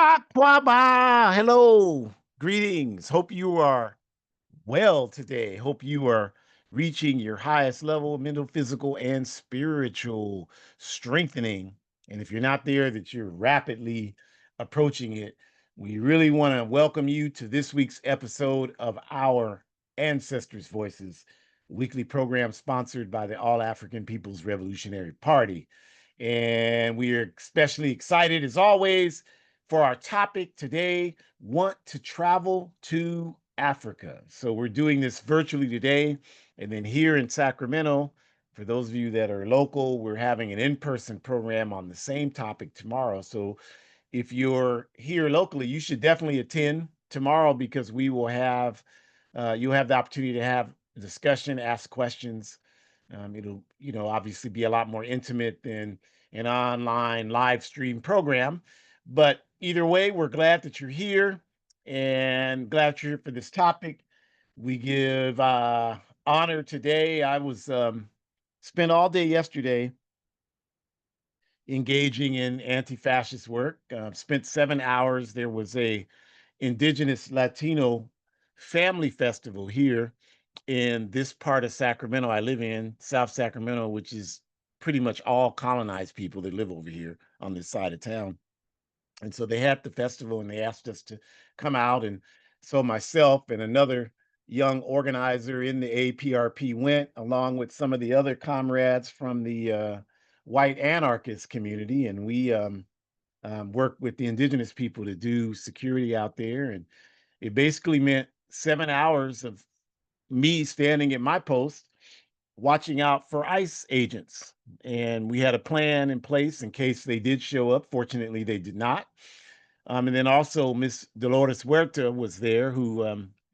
Aquaba, hello, greetings. Hope you are well today. Hope you are reaching your highest level of mental, physical, and spiritual strengthening. And if you're not there, that you're rapidly approaching it. We really want to welcome you to this week's episode of our Ancestors Voices, weekly program sponsored by the All African People's Revolutionary Party. And we are especially excited, as always, for our topic today: want to travel to Africa. So we're doing this virtually today. And then here in Sacramento, for those of you that are local, we're having an in-person program on the same topic tomorrow. So if you're here locally, you should definitely attend tomorrow, because we will have you'll have the opportunity to have a discussion, ask questions. It'll, obviously be a lot more intimate than an online live stream program. But either way, we're glad that you're here and glad you're here for this topic. We give honor today. I was spent all day yesterday engaging in anti-fascist work. Spent 7 hours. There was a indigenous Latino family festival here in this part of Sacramento I live in, South Sacramento, which is pretty much all colonized people that live over here on this side of town. And so they had the festival and they asked us to come out. And so myself and another young organizer in the APRP went, along with some of the other comrades from the white anarchist community. And we worked with the indigenous people to do security out there. And it basically meant 7 hours of me standing at my post watching out for ICE agents. And we had a plan in place in case they did show up. Fortunately, they did not. And then also Miss Dolores Huerta was there, who,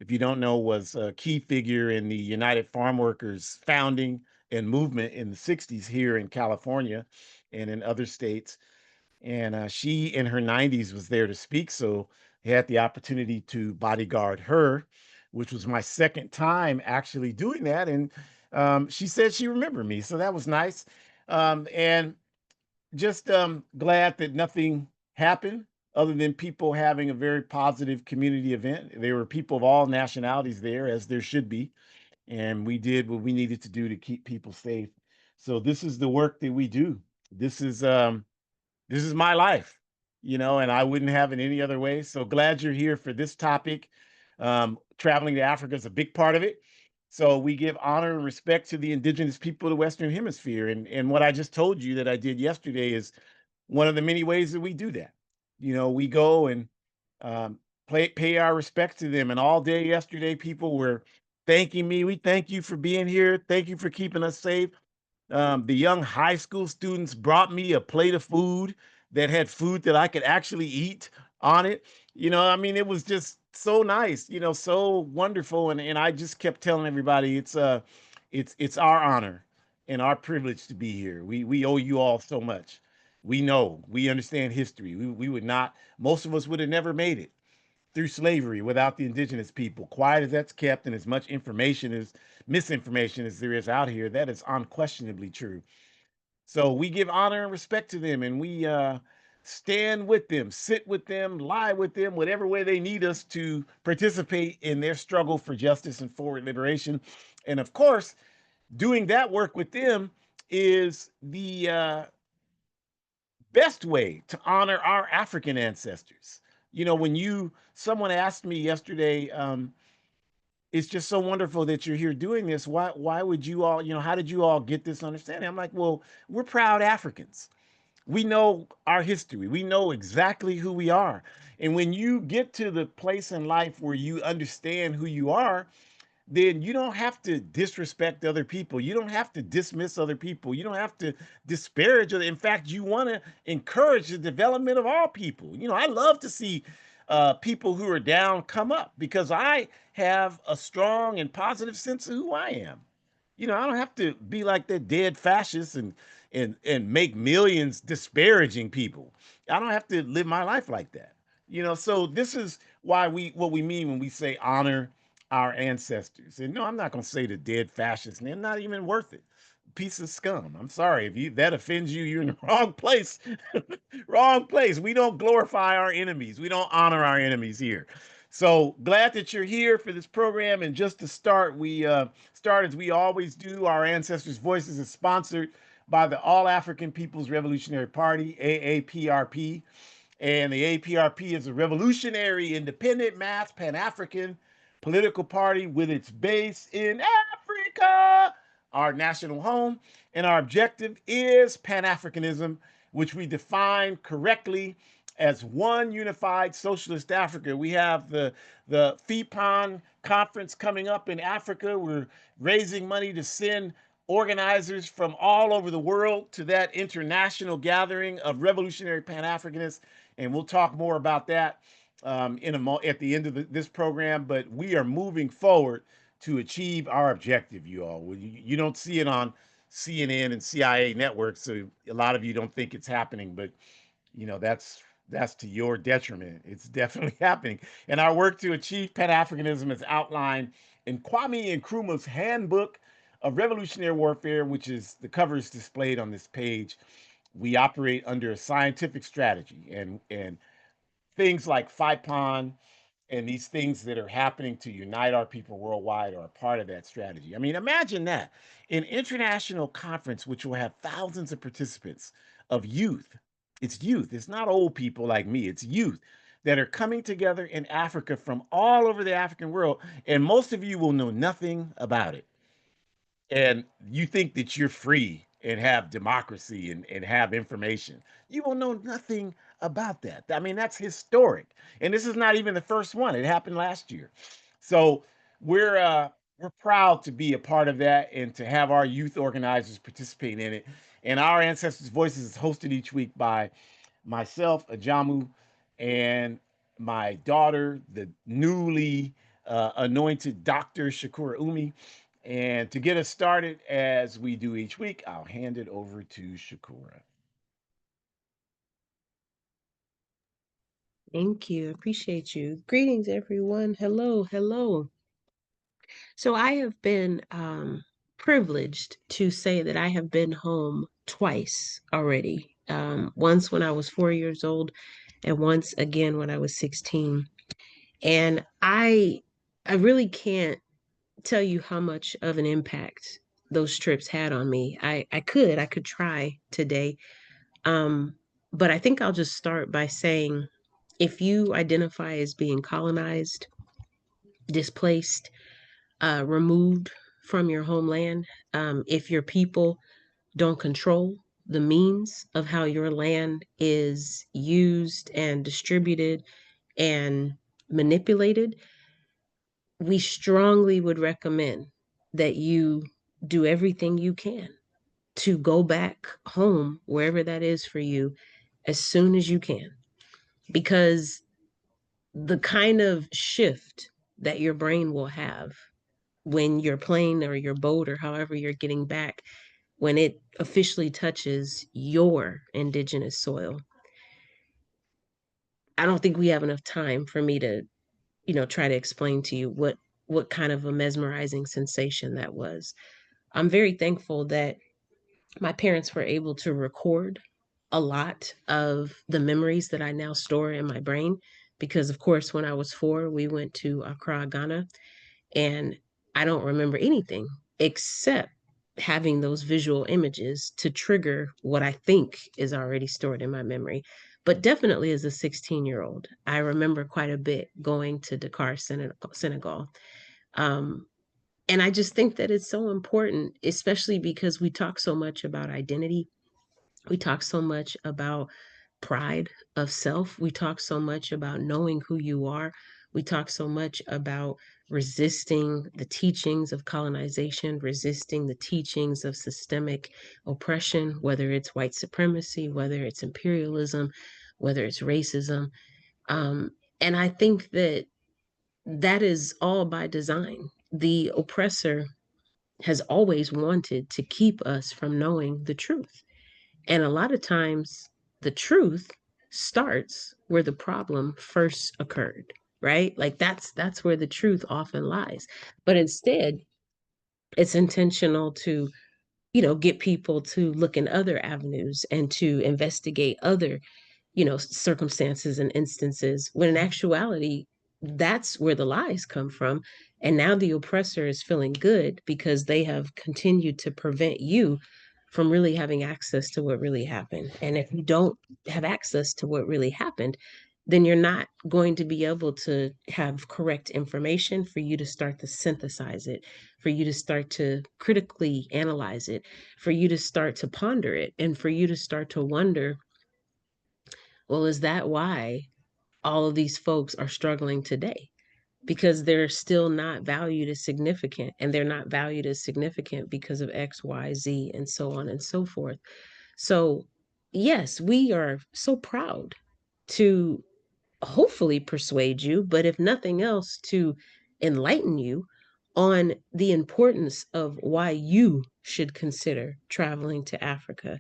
if you don't know, was a key figure in the United Farm Workers founding and movement in the 60s here in California and in other states. And she, in her 90s, was there to speak. So I had the opportunity to bodyguard her, which was my second time actually doing that. And she said she remembered me. So that was nice. And just glad that nothing happened other than people having a very positive community event. There were people of all nationalities there, as there should be. And we did what we needed to do to keep people safe. So this is the work that we do. This is this is my life, and I wouldn't have it any other way. So glad you're here for this topic. Traveling to Africa is a big part of it. So we give honor and respect to the indigenous people of the Western Hemisphere. And what I just told you that I did yesterday is one of the many ways that we do that. We go and um, pay our respects to them. And all day yesterday, people were thanking me. We thank you for being here. Thank you for keeping us safe. The young high school students brought me a plate of food that had food that I could actually eat on it. I mean, it was just so nice, so wonderful. And I just kept telling everybody it's our honor and our privilege to be here. We owe you all so much. We know, we understand history. We would not, most of us would have never made it through slavery without the indigenous people. Quiet as that's kept, and as much information as misinformation as there is out here, that is unquestionably true. So we give honor and respect to them, and we stand with them, sit with them, lie with them, whatever way they need us to participate in their struggle for justice and forward liberation. And of course, doing that work with them is the best way to honor our African ancestors. When someone asked me yesterday, it's just so wonderful that you're here doing this. Why would you all, how did you all get this understanding? I'm like, well, we're proud Africans. We know our history. We know exactly who we are. And when you get to the place in life where you understand who you are, then you don't have to disrespect other people. You don't have to dismiss other people. You don't have to disparage other. In fact, you want to encourage the development of all people. I love to see people who are down come up, because I have a strong and positive sense of who I am. I don't have to be like that dead fascist and make millions disparaging people. I don't have to live my life like that. So this is why what we mean when we say honor our ancestors. And no, I'm not going to say the dead fascists, and they're not even worth it. piece of scum. I'm sorry if you that offends you. You're in the wrong place. Wrong place. We don't glorify our enemies. We don't honor our enemies here. So glad that you're here for this program. And just to start, we start as we always do. Our Ancestors' Voices is sponsored by the All African People's Revolutionary Party, AAPRP. And the APRP is a revolutionary, independent, mass, Pan African political party with its base in Africa, our national home. And our objective is Pan Africanism, which we define correctly as one unified socialist Africa. We have the FEPON conference coming up in Africa. We're raising money to send organizers from all over the world to that international gathering of revolutionary Pan Africanists, and we'll talk more about that at the end of this program. But we are moving forward to achieve our objective. You all, you don't see it on CNN and CIA networks, so a lot of you don't think it's happening, but that's to your detriment. It's definitely happening. And our work to achieve Pan-Africanism is outlined in Kwame Nkrumah's Handbook of Revolutionary Warfare, which is the cover is displayed on this page. We operate under a scientific strategy, and things like FIPON and these things that are happening to unite our people worldwide are a part of that strategy. I mean, imagine that an international conference which will have thousands of participants of youth. It's youth. It's not old people like me. It's youth that are coming together in Africa from all over the African world, and most of you will know nothing about it, and you think that you're free and have democracy and have information. You will know nothing about that. I mean, that's historic. And this is not even the first one. It happened last year. So we're proud to be a part of that and to have our youth organizers participate in it. And our Ancestors' Voices is hosted each week by myself, Ajamu, and my daughter, the newly anointed Dr. Shakura Umi. And to get us started, as we do each week, I'll hand it over to Shakura. Thank you. Appreciate you. Greetings, everyone. Hello, hello. So I have been privileged to say that I have been home twice already. Once when I was 4 years old, and once again when I was 16. And I really can't tell you how much of an impact those trips had on me. I could try today. Um, but I think I'll just start by saying if you identify as being colonized, displaced, removed from your homeland, if your people don't control the means of how your land is used and distributed and manipulated, we strongly would recommend that you do everything you can to go back home, wherever that is for you, as soon as you can. Because the kind of shift that your brain will have when your plane or your boat or however you're getting back, when it officially touches your indigenous soil, I don't think we have enough time for me to, try to explain to you what kind of a mesmerizing sensation that was. I'm very thankful that my parents were able to record a lot of the memories that I now store in my brain. Because, of course, when I was 4, we went to Accra, Ghana, and I don't remember anything except having those visual images to trigger what I think is already stored in my memory. But definitely as a 16-year-old, I remember quite a bit going to Dakar, Senegal. Um, and I just think that it's so important, especially because we talk so much about identity. We talk so much about pride of self. We talk so much about knowing who you are. We talk so much about resisting the teachings of colonization, resisting the teachings of systemic oppression, whether it's white supremacy, whether it's imperialism, whether it's racism. Um, and I think that that is all by design. The oppressor has always wanted to keep us from knowing the truth. And a lot of times, the truth starts where the problem first occurred, right? Like that's where the truth often lies. But instead, it's intentional to, get people to look in other avenues and to investigate other, circumstances and instances, when in actuality, that's where the lies come from. And now the oppressor is feeling good because they have continued to prevent you from really having access to what really happened. And if you don't have access to what really happened, then you're not going to be able to have correct information for you to start to synthesize it, for you to start to critically analyze it, for you to start to ponder it, and for you to start to wonder, well, is that why all of these folks are struggling today? Because they're still not valued as significant, and they're not valued as significant because of X, Y, Z, and so on and so forth. So, yes, we are so proud to hopefully persuade you, but if nothing else, to enlighten you on the importance of why you should consider traveling to Africa.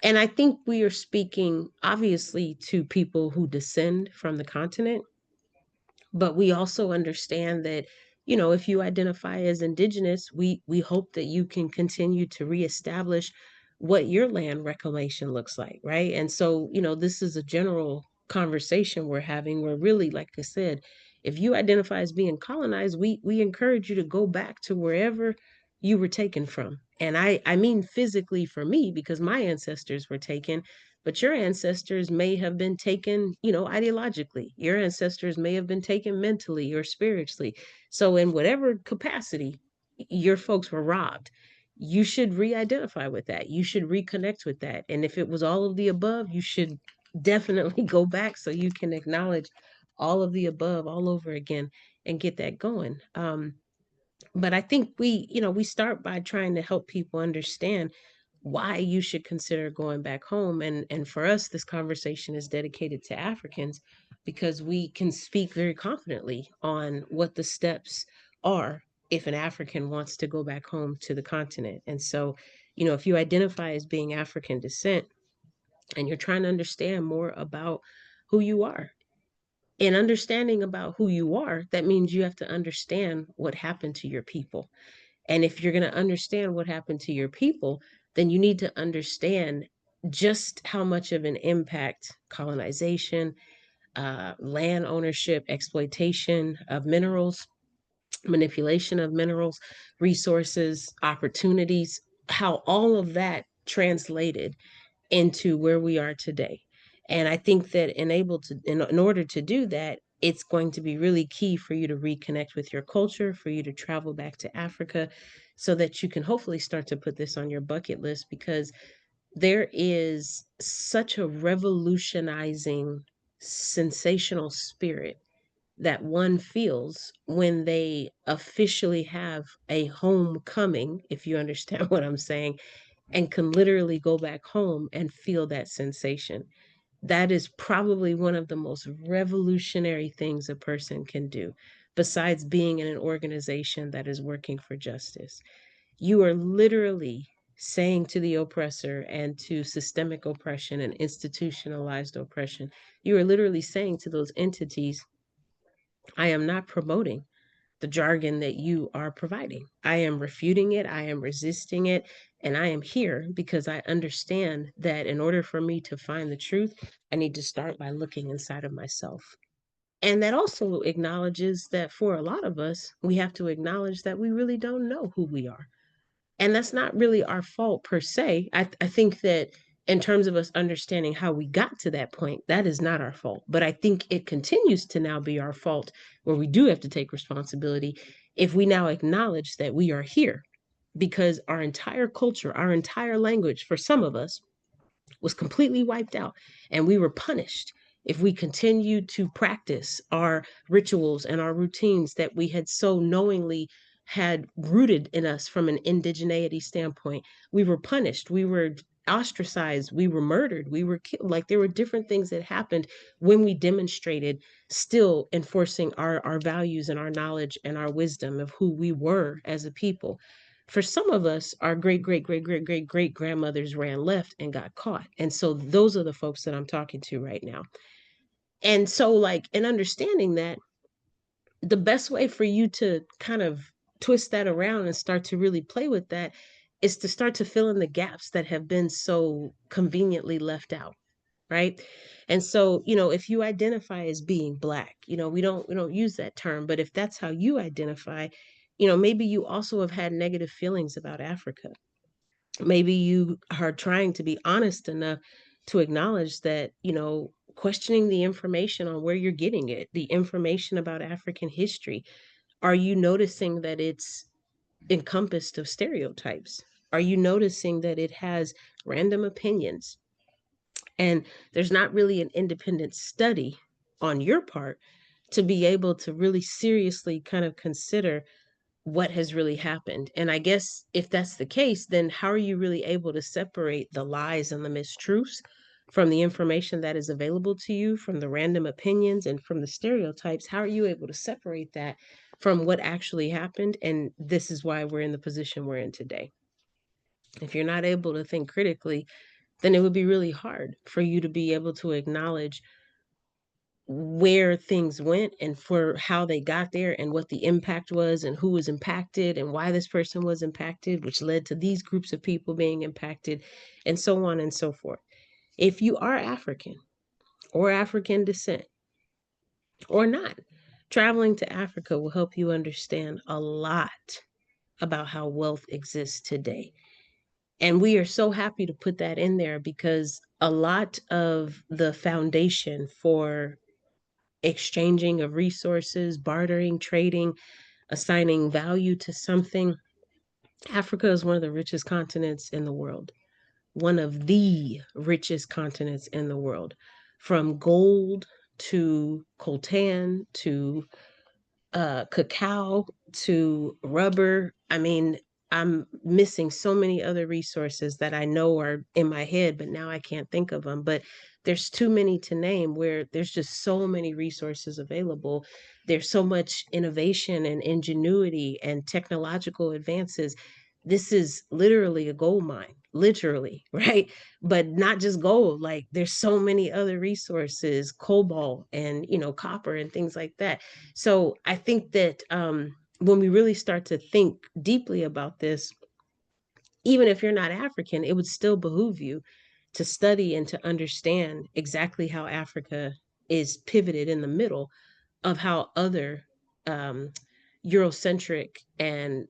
And I think we are speaking obviously to people who descend from the continent, but we also understand that, if you identify as indigenous, we hope that you can continue to reestablish what your land reclamation looks like, right? And so, this is a general conversation we're having, where really, like I said, if you identify as being colonized, we encourage you to go back to wherever you were taken from. And I mean physically for me, because my ancestors were taken, but your ancestors may have been taken, ideologically. Your ancestors may have been taken mentally or spiritually. So, in whatever capacity, your folks were robbed. You should re identify with that. You should reconnect with that. And if it was all of the above, you should definitely go back so you can acknowledge all of the above all over again and get that going. But I think we start by trying to help people understand why you should consider going back home. And for us, this conversation is dedicated to Africans, because we can speak very confidently on what the steps are if an African wants to go back home to the continent. And so, if you identify as being African descent and you're trying to understand more about who you are, in understanding about who you are, that means you have to understand what happened to your people. And if you're going to understand what happened to your people, then you need to understand just how much of an impact colonization, land ownership, exploitation of minerals, manipulation of minerals, resources, opportunities, how all of that translated into where we are today. And I think that in order to do that, it's going to be really key for you to reconnect with your culture, for you to travel back to Africa, so that you can hopefully start to put this on your bucket list, because there is such a revolutionizing, sensational spirit that one feels when they officially have a homecoming, if you understand what I'm saying, and can literally go back home and feel that sensation. That is probably one of the most revolutionary things a person can do, besides being in an organization that is working for justice. You are literally saying to the oppressor and to systemic oppression and institutionalized oppression, you are literally saying to those entities, I am not promoting the jargon that you are providing. I am refuting it, I am resisting it, and I am here because I understand that in order for me to find the truth, I need to start by looking inside of myself. And that also acknowledges that for a lot of us, we have to acknowledge that we really don't know who we are. And that's not really our fault per se. I think that in terms of us understanding how we got to that point, that is not our fault. But I think it continues to now be our fault, where we do have to take responsibility if we now acknowledge that we are here, because our entire culture, our entire language, for some of us, was completely wiped out. And we were punished if we continued to practice our rituals and our routines that we had so knowingly had rooted in us from an indigeneity standpoint. We were punished. We were ostracized. We were murdered. We were killed. Like, there were different things that happened when we demonstrated still enforcing our values and our knowledge and our wisdom of who we were as a people. For some of us, our great, great, great, great, great, great grandmothers ran left and got caught. And so those are the folks that I'm talking to right now. And so, like, in understanding that, the best way for you to kind of twist that around and start to really play with that is to start to fill in the gaps that have been so conveniently left out, right? And so, if you identify as being black, we don't use that term, but if that's how you identify, maybe you also have had negative feelings about Africa. Maybe you are trying to be honest enough to acknowledge that, questioning the information on where you're getting it, the information about African history. Are you noticing that it's encompassed of stereotypes? Are you noticing that it has random opinions? And there's not really an independent study on your part to be able to really seriously kind of consider what has really happened. And I guess if that's the case, then how are you really able to separate the lies and the mistruths from the information that is available to you, from the random opinions and from the stereotypes? How are you able to separate that from what actually happened? And this is why we're in the position we're in today. If you're not able to think critically, then it would be really hard for you to be able to acknowledge where things went and for how they got there and what the impact was and who was impacted and why this person was impacted, which led to these groups of people being impacted, and so on and so forth. If you are African or African descent or not, traveling to Africa will help you understand a lot about how wealth exists today. And we are so happy to put that in there because a lot of the foundation for exchanging of resources, bartering, trading, assigning value to something. Africa is one of the richest continents in the world, one of the richest continents in the world, from gold to coltan to cacao to rubber. I mean, I'm missing so many other resources that I know are in my head, but now I can't think of them. But there's too many to name where there's just so many resources available. There's so much innovation and ingenuity and technological advances. This is literally a gold mine, literally, right? But not just gold, like there's so many other resources, cobalt and, copper and things like that. So I think that when we really start to think deeply about this, even if you're not African, it would still behoove you to study and to understand exactly how Africa is pivoted in the middle of how other um, Eurocentric and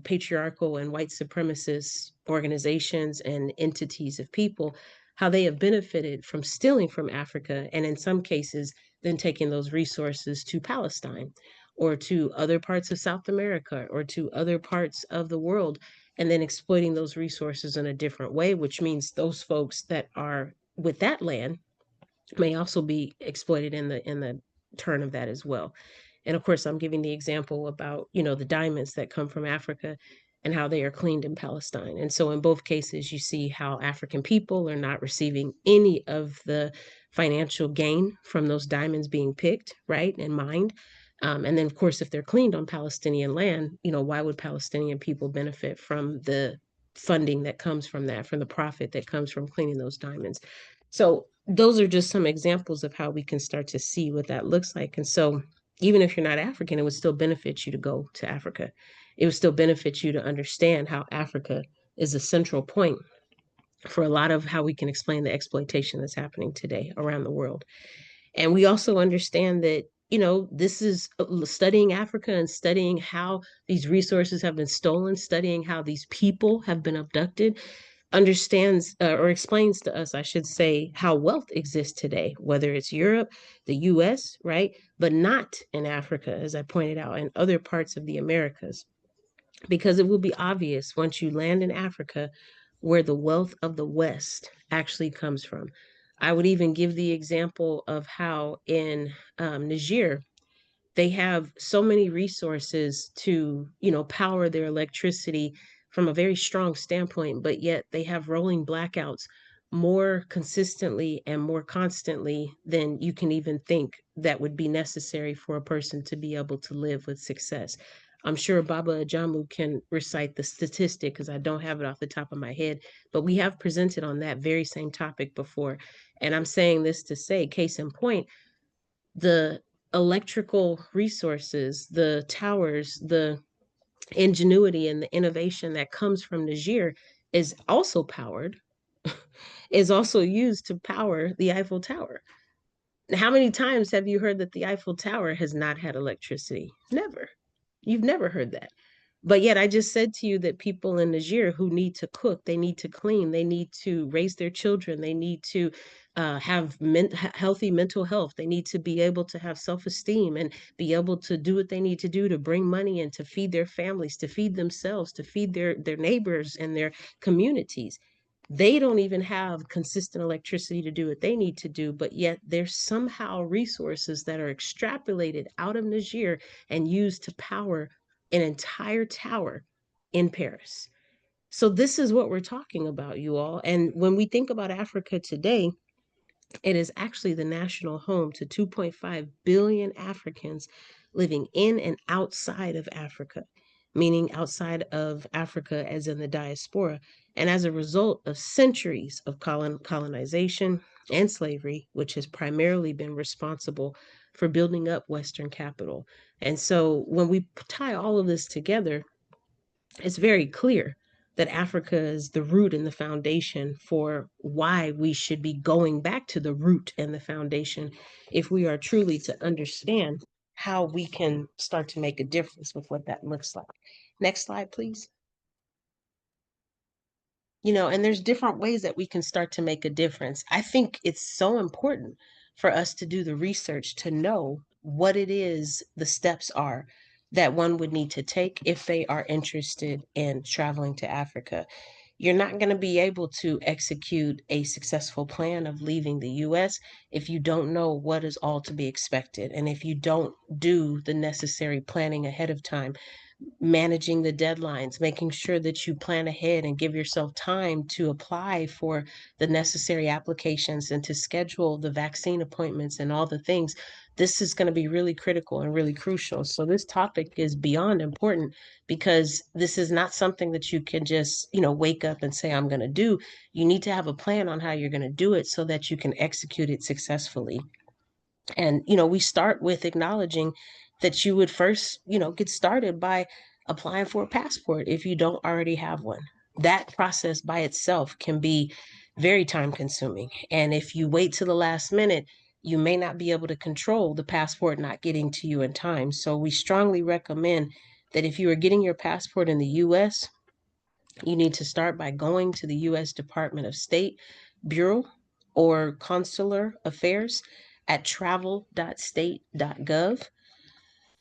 patriarchal and white supremacist organizations and entities of people, how they have benefited from stealing from Africa, and in some cases, then taking those resources to Palestine or to other parts of South America or to other parts of the world, and then exploiting those resources in a different way, which means those folks that are with that land may also be exploited in the turn of that as well. And of course, I'm giving the example about, the diamonds that come from Africa and how they are cleaned in Palestine. And so in both cases, you see how African people are not receiving any of the financial gain from those diamonds being picked, right, and mined. And then, of course, if they're cleaned on Palestinian land, why would Palestinian people benefit from the funding that comes from that, from the profit that comes from cleaning those diamonds? So those are just some examples of how we can start to see what that looks like. And so even if you're not African, it would still benefit you to go to Africa. It would still benefit you to understand how Africa is a central point for a lot of how we can explain the exploitation that's happening today around the world. And we also understand that, this is studying Africa and studying how these resources have been stolen, studying how these people have been abducted, understands or explains to us, I should say, how wealth exists today, whether it's Europe, the US, right? But not in Africa, as I pointed out, and other parts of the Americas, because it will be obvious once you land in Africa where the wealth of the West actually comes from. I would even give the example of how in Niger, they have so many resources to power their electricity from a very strong standpoint, but yet they have rolling blackouts more consistently and more constantly than you can even think that would be necessary for a person to be able to live with success. I'm sure Baba Ajamu can recite the statistic because I don't have it off the top of my head, but we have presented on that very same topic before. And I'm saying this to say, case in point, the electrical resources, the towers, the ingenuity and the innovation that comes from Niger is also powered, is also used to power the Eiffel Tower. How many times have you heard that the Eiffel Tower has not had electricity? Never. You've never heard that. But yet, I just said to you that people in Niger who need to cook, they need to clean, they need to raise their children, they need to have healthy mental health, they need to be able to have self esteem and be able to do what they need to do to bring money in to feed their families, to feed themselves, to feed their neighbors and their communities. They don't even have consistent electricity to do what they need to do, but yet there's somehow resources that are extrapolated out of Niger and used to power an entire tower in Paris. So this is what we're talking about, you all. And when we think about Africa today, it is actually the national home to 2.5 billion Africans living in and outside of Africa, meaning outside of Africa as in the diaspora. And as a result of centuries of colonization and slavery, which has primarily been responsible for building up Western capital. And so when we tie all of this together, it's very clear that Africa is the root and the foundation for why we should be going back to the root and the foundation if we are truly to understand how we can start to make a difference with what that looks like. Next slide, please. And there's different ways that we can start to make a difference. I think it's so important for us to do the research to know what it is the steps are that one would need to take if they are interested in traveling to Africa. You're not going to be able to execute a successful plan of leaving the US if you don't know what is all to be expected and if you don't do the necessary planning ahead of time, managing the deadlines, making sure that you plan ahead and give yourself time to apply for the necessary applications and to schedule the vaccine appointments and all the things. This is going to be really critical and really crucial. So this topic is beyond important because this is not something that you can just, wake up and say, I'm going to do. You need to have a plan on how you're going to do it so that you can execute it successfully. And, we start with acknowledging that you would first, get started by applying for a passport if you don't already have one. That process by itself can be very time consuming. And if you wait to the last minute, you may not be able to control the passport not getting to you in time. So we strongly recommend that if you are getting your passport in the US, you need to start by going to the U.S. Department of State Bureau or Consular Affairs at travel.state.gov.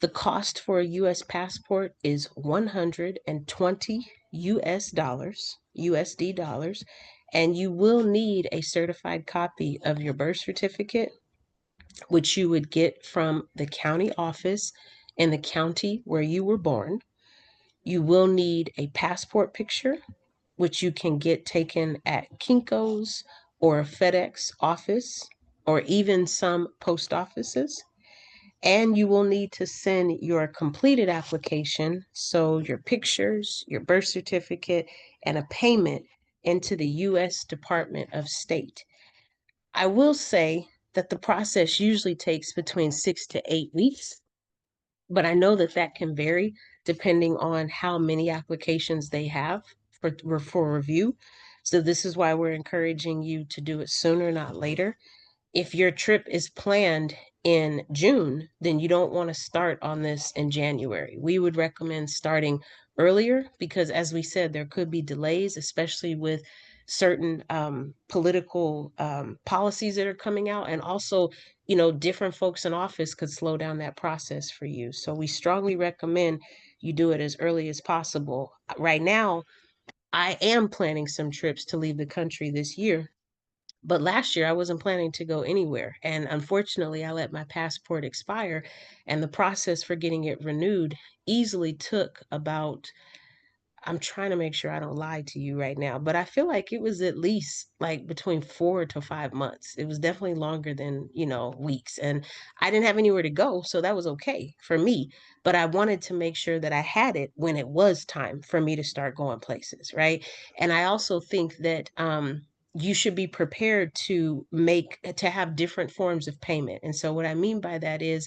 The cost for a U.S. passport is 120 US dollars, USD dollars, and you will need a certified copy of your birth certificate, which you would get from the county office in the county where you were born. You will need a passport picture, which you can get taken at Kinko's or a FedEx office or even some post offices. And you will need to send your completed application, so your pictures, your birth certificate, and a payment into the U.S. Department of State. I will say that the process usually takes between 6 to 8 weeks, but I know that that can vary depending on how many applications they have for review. So this is why we're encouraging you to do it sooner, not later. If your trip is planned in June, then you don't want to start on this in January. We would recommend starting earlier because, as we said, there could be delays, especially with certain political policies that are coming out. And also, different folks in office could slow down that process for you. So we strongly recommend you do it as early as possible. Right now, I am planning some trips to leave the country this year, but last year I wasn't planning to go anywhere. And unfortunately, I let my passport expire, and the process for getting it renewed easily took about, I'm trying to make sure I don't lie to you right now, but I feel like it was at least like between 4 to 5 months. It was definitely longer than, weeks. And I didn't have anywhere to go. So that was okay for me. But I wanted to make sure that I had it when it was time for me to start going places. Right. And I also think that, you should be prepared to have different forms of payment. And so what I mean by that is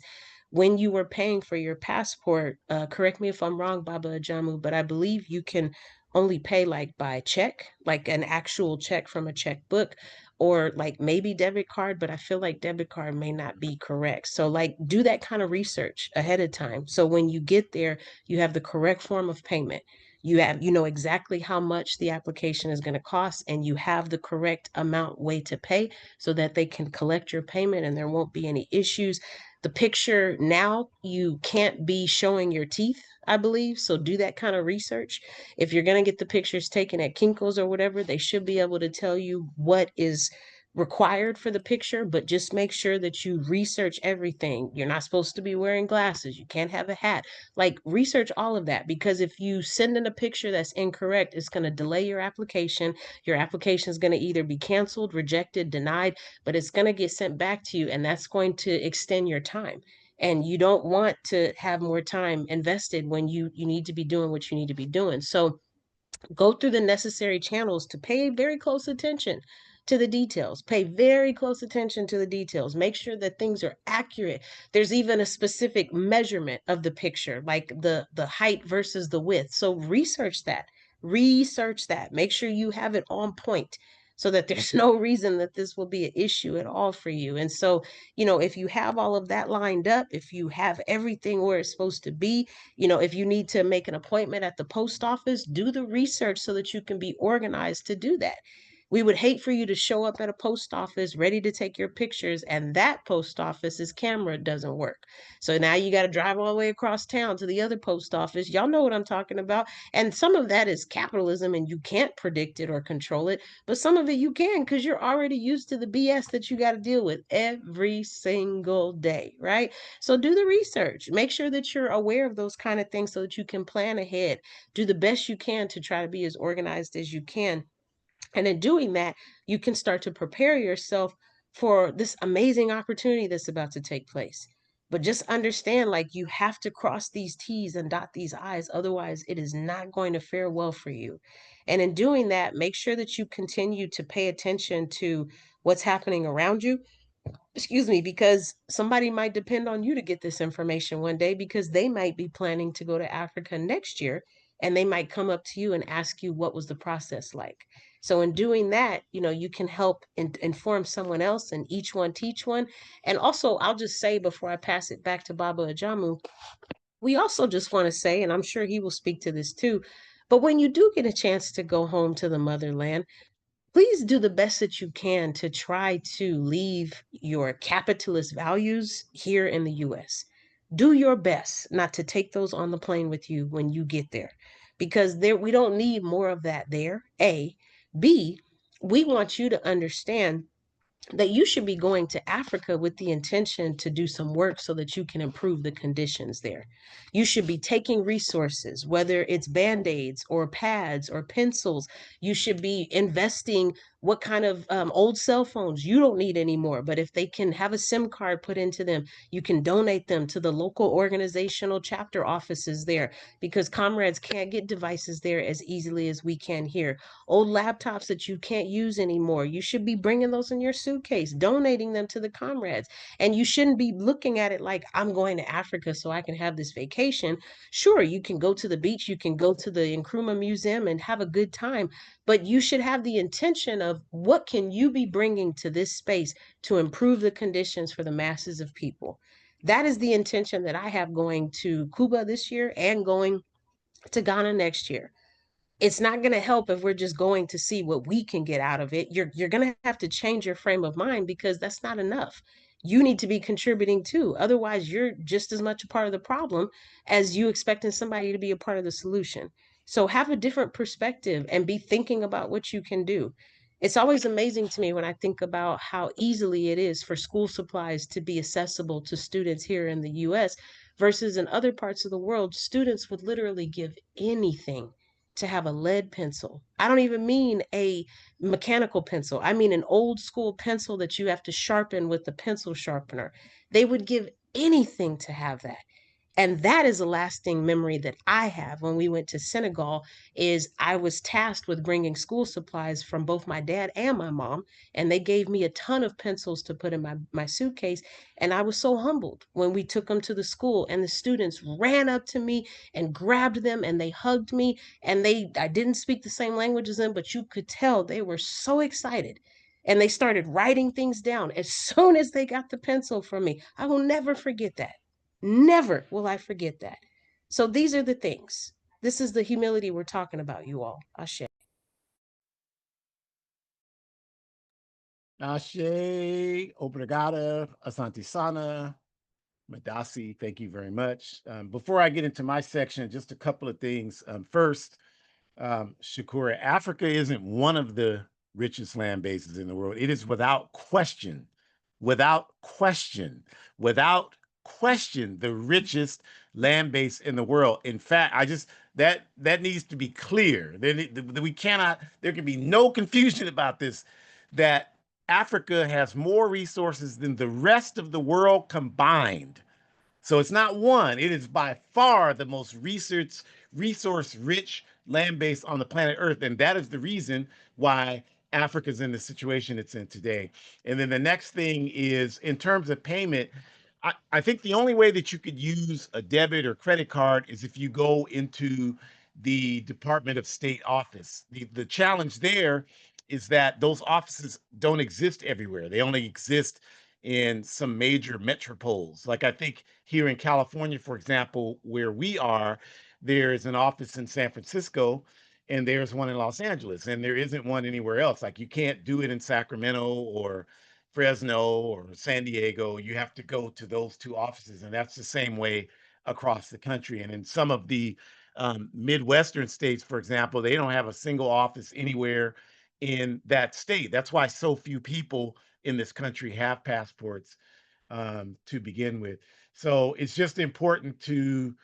when you were paying for your passport, correct me if I'm wrong, Baba Ajamu, but I believe you can only pay like by check, like an actual check from a checkbook, or like maybe debit card, but I feel like debit card may not be correct. So like do that kind of research ahead of time. So when you get there, you have the correct form of payment. You know exactly how much the application is going to cost, and you have the correct amount way to pay so that they can collect your payment and there won't be any issues. The picture now, you can't be showing your teeth, I believe. So do that kind of research. If you're going to get the pictures taken at Kinko's or whatever, they should be able to tell you what is required for the picture, but just make sure that you research everything. You're not supposed to be wearing glasses. You can't have a hat. Like research all of that, because if you send in a picture that's incorrect, it's going to delay your application. Your application is going to either be canceled, rejected, denied, but it's going to get sent back to you, and that's going to extend your time. And you don't want to have more time invested when you need to be doing what you need to be doing. So go through the necessary channels to pay very close attention to the details. Pay very close attention to the details. Make sure that things are accurate. There's even a specific measurement of the picture, like the height versus the width. So research that. Research that. Make sure you have it on point so that there's no reason that this will be an issue at all for you. And so, if you have all of that lined up, if you have everything where it's supposed to be, if you need to make an appointment at the post office, do the research so that you can be organized to do that. We would hate for you to show up at a post office ready to take your pictures and that post office's camera doesn't work. So now you got to drive all the way across town to the other post office. Y'all know what I'm talking about. And some of that is capitalism and you can't predict it or control it, but some of it you can because you're already used to the BS that you got to deal with every single day, right? So do the research. Make sure that you're aware of those kind of things so that you can plan ahead. Do the best you can to try to be as organized as you can. And in doing that, you can start to prepare yourself for this amazing opportunity that's about to take place. But just understand, like, you have to cross these T's and dot these I's. Otherwise, it is not going to fare well for you. And in doing that, make sure that you continue to pay attention to what's happening around you, excuse me, because somebody might depend on you to get this information one day because they might be planning to go to Africa next year and they might come up to you and ask you what was the process like. So in doing that, you can help inform someone else and each one teach one. And also, I'll just say before I pass it back to Baba Ajamu, we also just want to say, and I'm sure he will speak to this too, but when you do get a chance to go home to the motherland, please do the best that you can to try to leave your capitalist values here in the US. Do your best not to take those on the plane with you when you get there because we don't need more of that there. A, B, we want you to understand that you should be going to Africa with the intention to do some work so that you can improve the conditions there. You should be taking resources, whether it's band aids or pads or pencils. You should be investing what kind of old cell phones you don't need anymore. But if they can have a SIM card put into them, you can donate them to the local organizational chapter offices there because comrades can't get devices there as easily as we can here. Old laptops that you can't use anymore, you should be bringing those in your suitcase, donating them to the comrades. And you shouldn't be looking at it like, I'm going to Africa so I can have this vacation. Sure, you can go to the beach, you can go to the Nkrumah Museum and have a good time, but you should have the intention of what can you be bringing to this space to improve the conditions for the masses of people. That is the intention that I have going to Cuba this year and going to Ghana next year. It's not going to help if we're just going to see what we can get out of it. You're going to have to change your frame of mind because that's not enough. You need to be contributing too. Otherwise, you're just as much a part of the problem as you expecting somebody to be a part of the solution. So have a different perspective and be thinking about what you can do. It's always amazing to me when I think about how easily it is for school supplies to be accessible to students here in the US versus in other parts of the world, students would literally give anything to have a lead pencil. I don't even mean a mechanical pencil. I mean an old school pencil that you have to sharpen with the pencil sharpener. They would give anything to have that. And that is a lasting memory that I have. When we went to Senegal, is I was tasked with bringing school supplies from both my dad and my mom, and they gave me a ton of pencils to put in my suitcase. And I was so humbled when we took them to the school, and the students ran up to me and grabbed them and they hugged me. And I didn't speak the same language as them, but you could tell they were so excited. And they started writing things down as soon as they got the pencil from me. I will never forget that. Never will I forget that. So these are the things. This is the humility we're talking about, you all. Ashe. Ashe, obrigada, asante sana, Madasi, thank you very much. Before I get into my section, just a couple of things. First, Shakura, Africa isn't one of the richest land bases in the world. It is without question, without question, the richest land base in the world. In fact, that needs to be clear. We cannot. There can be no confusion about this. That Africa has more resources than the rest of the world combined. So it's not one, it is by far the most resource rich land base on the planet Earth. And that is the reason why Africa's in the situation it's in today. And then the next thing is in terms of payment, I think the only way that you could use a debit or credit card is if you go into the Department of State office. The challenge there is that those offices don't exist everywhere. They only exist in some major metropoles. Like I think here in California, for example, where we are, there is an office in San Francisco and there's one in Los Angeles, and there isn't one anywhere else. Like you can't do it in Sacramento or Fresno or San Diego. You have to go to those two offices, and that's the same way across the country. And in some of the Midwestern states, for example, they don't have a single office anywhere in that state. That's why so few people in this country have passports to begin with. So it's just important to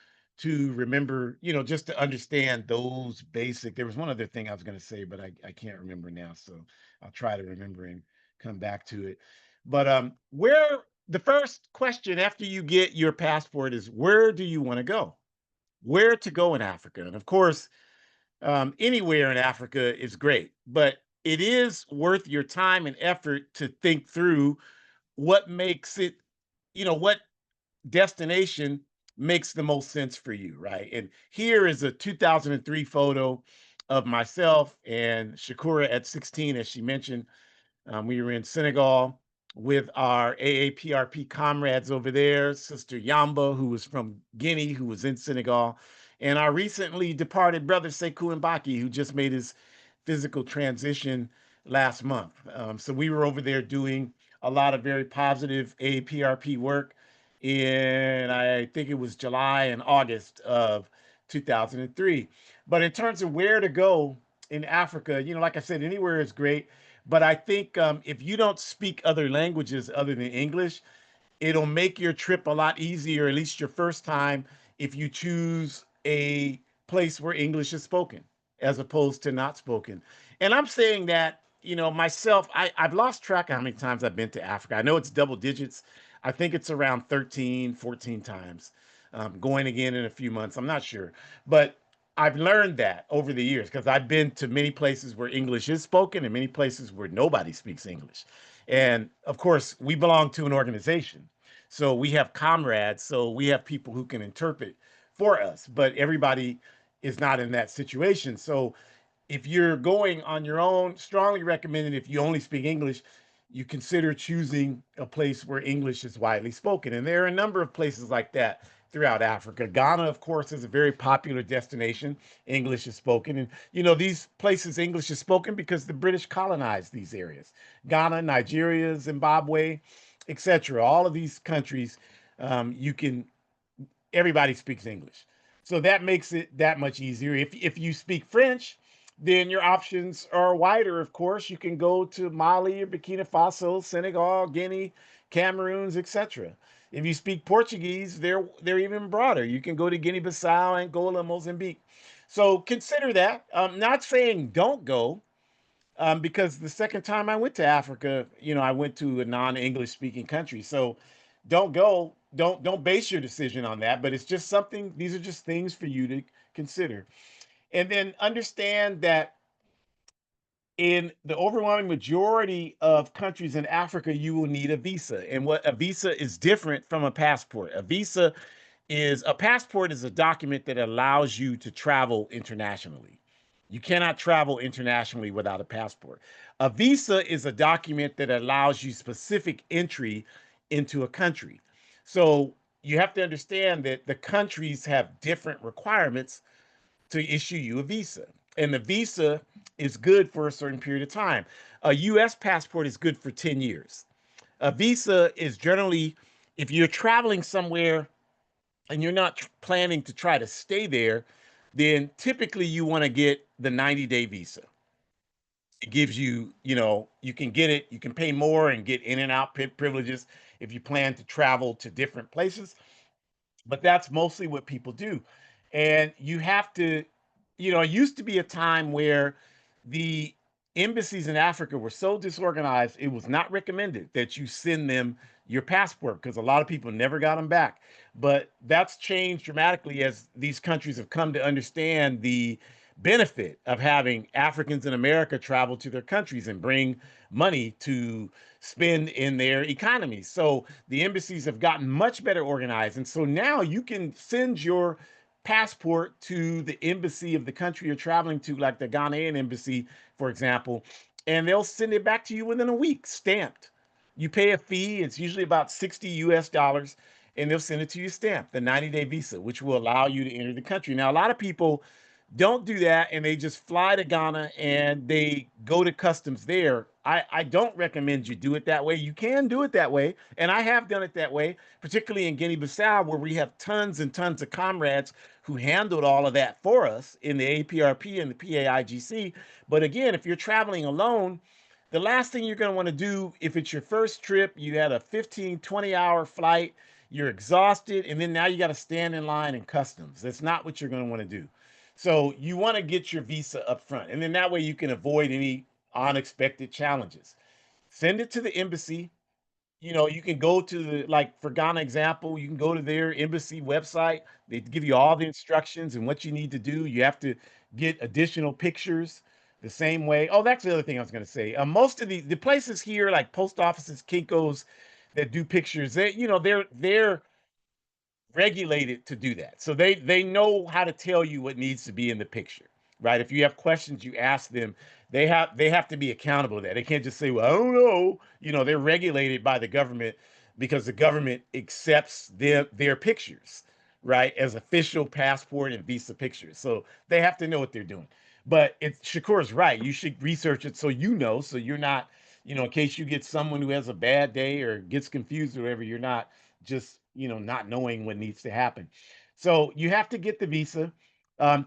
remember, just to understand those basic. There was one other thing I was going to say, but I can't remember now. So I'll try to remember and come back to it. But where the first question after you get your passport is where do you want to go? Where to go in Africa? And of course, anywhere in Africa is great, but it is worth your time and effort to think through what makes it, what destination makes the most sense for you, right? And here is a 2003 photo of myself and Shakura at 16, as she mentioned. We were in Senegal with our AAPRP comrades over there, Sister Yamba, who was from Guinea, who was in Senegal, and our recently departed brother Sekou Mbaki, who just made his physical transition last month. So we were over there doing a lot of very positive AAPRP work in, I think it was July and August of 2003. But in terms of where to go in Africa, like I said, anywhere is great. But I think if you don't speak other languages other than English, it'll make your trip a lot easier, at least your first time, if you choose a place where English is spoken as opposed to not spoken. And I'm saying that, myself, I've lost track of how many times I've been to Africa. I know it's double digits. I think it's around 13, 14 times. Going again in a few months. I'm not sure. But I've learned that over the years because I've been to many places where English is spoken and many places where nobody speaks English. And of course, we belong to an organization. So we have comrades. So we have people who can interpret for us, but everybody is not in that situation. So if you're going on your own, strongly recommended if you only speak English, you consider choosing a place where English is widely spoken. And there are a number of places like that throughout Africa. Ghana, of course, is a very popular destination. English is spoken. And, these places, English is spoken because the British colonized these areas. Ghana, Nigeria, Zimbabwe, etc. All of these countries, you can everybody speaks English. So that makes it that much easier. If you speak French, then your options are wider, of course. You can go to Mali or Burkina Faso, Senegal, Guinea, Cameroons, etc. If you speak Portuguese, they're even broader. You can go to Guinea-Bissau, Angola, Mozambique. So consider that. I'm not saying don't go, because the second time I went to Africa, I went to a non-English speaking country. So don't go. Don't base your decision on that. But it's just something. These are just things for you to consider, and then understand that in the overwhelming majority of countries in Africa, you will need a visa. And what a visa is different from a passport. A passport is a document that allows you to travel internationally. You cannot travel internationally without a passport. A visa is a document that allows you specific entry into a country. So you have to understand that the countries have different requirements to issue you a visa. And the visa is good for a certain period of time. A US passport is good for 10 years. A visa is generally, if you're traveling somewhere and you're not planning to try to stay there, then typically you want to get the 90-day visa. It gives you, you can get it, you can pay more and get in and out privileges if you plan to travel to different places, but that's mostly what people do. And you have to, it used to be a time where the embassies in Africa were so disorganized, it was not recommended that you send them your passport because a lot of people never got them back. But that's changed dramatically as these countries have come to understand the benefit of having Africans in America travel to their countries and bring money to spend in their economies. So the embassies have gotten much better organized. And so now you can send your passport to the embassy of the country you're traveling to, like the Ghanaian embassy, for example, and they'll send it back to you within a week, stamped. You pay a fee, it's usually about 60 US dollars, and they'll send it to you stamped, the 90-day visa, which will allow you to enter the country. Now, a lot of people don't do that and they just fly to Ghana and they go to customs there. I don't recommend you do it that way. You can do it that way. And I have done it that way, particularly in Guinea Bissau, where we have tons and tons of comrades who handled all of that for us in the APRP and the PAIGC. But again, if you're traveling alone, the last thing you're going to want to do if it's your first trip, you had a 15, 20-hour flight, you're exhausted, and then now you got to stand in line in customs. That's not what you're going to want to do. So you want to get your visa up front, and then that way you can avoid any unexpected challenges. Send it to the embassy. You can go to the, like for Ghana example, you can go to their embassy website. They give you all the instructions and what you need to do. You have to get additional pictures the same way. Oh, that's the other thing I was going to say. Most of the places here, like post offices, Kinkos, that do pictures, they're regulated to do that. So they know how to tell you what needs to be in the picture, right? If you have questions, you ask them. They have to be accountable to that. They can't just say, "Well, I don't know." They're regulated by the government because the government accepts their pictures, right, as official passport and visa pictures. So they have to know what they're doing. But Shakur's right. You should research it so you're not, in case you get someone who has a bad day or gets confused or whatever, you're not just not knowing what needs to happen. So you have to get the visa.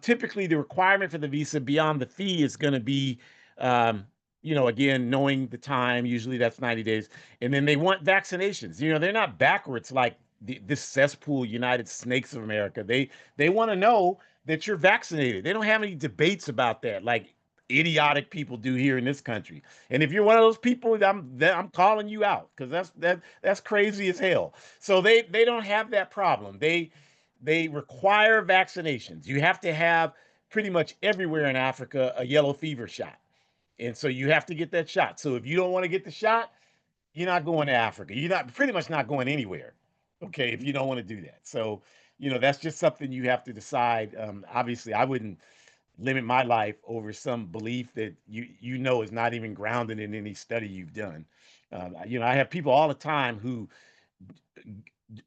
Typically the requirement for the visa beyond the fee is going to be um, again, knowing the time. Usually that's 90 days. And then they want vaccinations. They're not backwards like this cesspool United Snakes of America. They want to know that you're vaccinated. They don't have any debates about that like idiotic people do here in this country. And if you're one of those people, I'm calling you out because that's crazy as hell. So they don't have that problem. They require vaccinations. You have to have pretty much everywhere in Africa a yellow fever shot. And so you have to get that shot. So if you don't want to get the shot, you're not going to Africa. You're not pretty much not going anywhere. Okay, if you don't want to do that. So, that's just something you have to decide. Obviously, I wouldn't limit my life over some belief that is not even grounded in any study you've done. I have people all the time who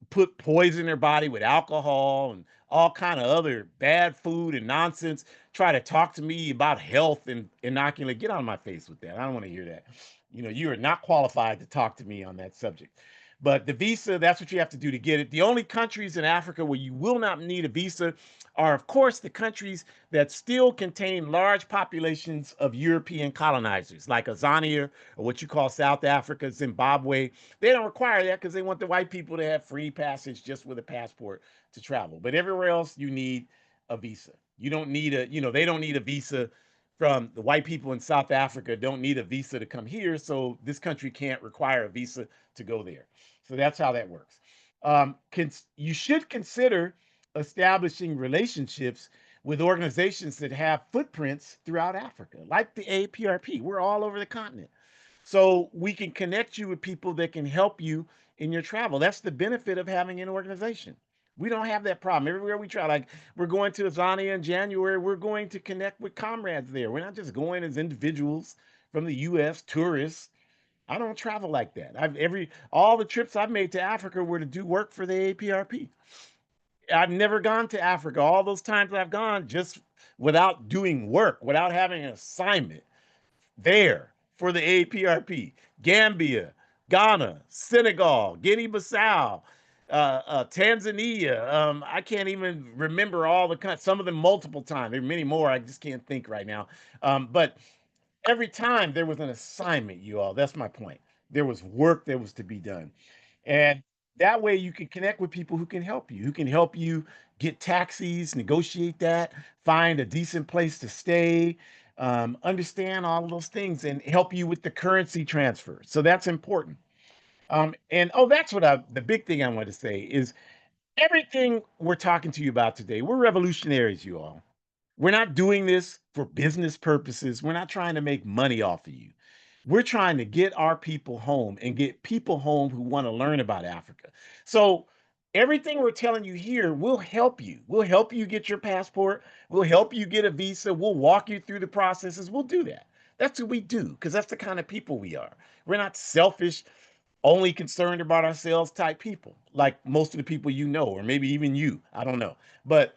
put poison in their body with alcohol and all kind of other bad food and nonsense, try to talk to me about health and inoculate. Get out of my face with that. I don't want to hear that. You are not qualified to talk to me on that subject. But the visa, that's what you have to do to get it. The only countries in Africa where you will not need a visa are, of course, the countries that still contain large populations of European colonizers, like Azania or what you call South Africa, Zimbabwe. They don't require that because they want the white people to have free passage just with a passport to travel. But everywhere else, you need a visa. You don't need they don't need a visa from the white people in South Africa don't need a visa to come here, so this country can't require a visa to go there. So that's how that works. You should consider establishing relationships with organizations that have footprints throughout Africa, like the APRP. We're all over the continent. So we can connect you with people that can help you in your travel. That's the benefit of having an organization. We don't have that problem. Everywhere we try, like we're going to Azania in January, we're going to connect with comrades there. We're not just going as individuals from the US, tourists. I don't travel like that. I've every all the trips I've made to Africa were to do work for the APRP. I've never gone to Africa. All those times I've gone just without doing work, without having an assignment there for the APRP, Gambia, Ghana, Senegal, Guinea-Bissau, Tanzania. I can't even remember all some of them multiple times. There are many more. I just can't think right now. But every time there was an assignment, you all. That's my point. There was work that was to be done. And that way you can connect with people who can help you get taxis, negotiate that, find a decent place to stay, understand all of those things and help you with the currency transfer. So that's important. And oh, the big thing I want to say is everything we're talking to you about today, we're revolutionaries, you all. We're not doing this for business purposes. We're not trying to make money off of you. We're trying to get our people home and get people home who want to learn about Africa. So, everything we're telling you here will help you. We'll help you get your passport. We'll help you get a visa. We'll walk you through the processes. We'll do that. That's what we do because that's the kind of people we are. We're not selfish, only concerned about ourselves type people like most of the people you know, or maybe even you. I don't know. But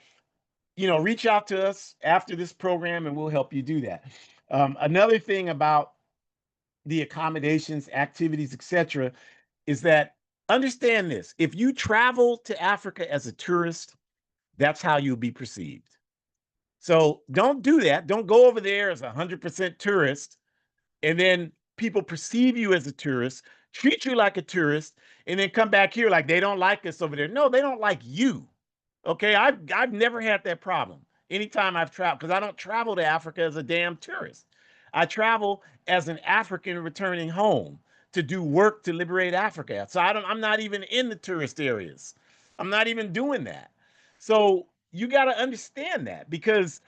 reach out to us after this program and we'll help you do that. Another thing about the accommodations, activities, etc., is that understand this. If you travel to Africa as a tourist, that's how you'll be perceived. So don't do that. Don't go over there as a 100% tourist and then people perceive you as a tourist, treat you like a tourist, and then come back here like they don't like us over there. No, they don't like you. Okay, I've never had that problem. Anytime I've traveled, because I don't travel to Africa as a damn tourist. I travel as an African returning home to do work to liberate Africa. So I'm not even in the tourist areas. I'm not even doing that. So you got to understand that because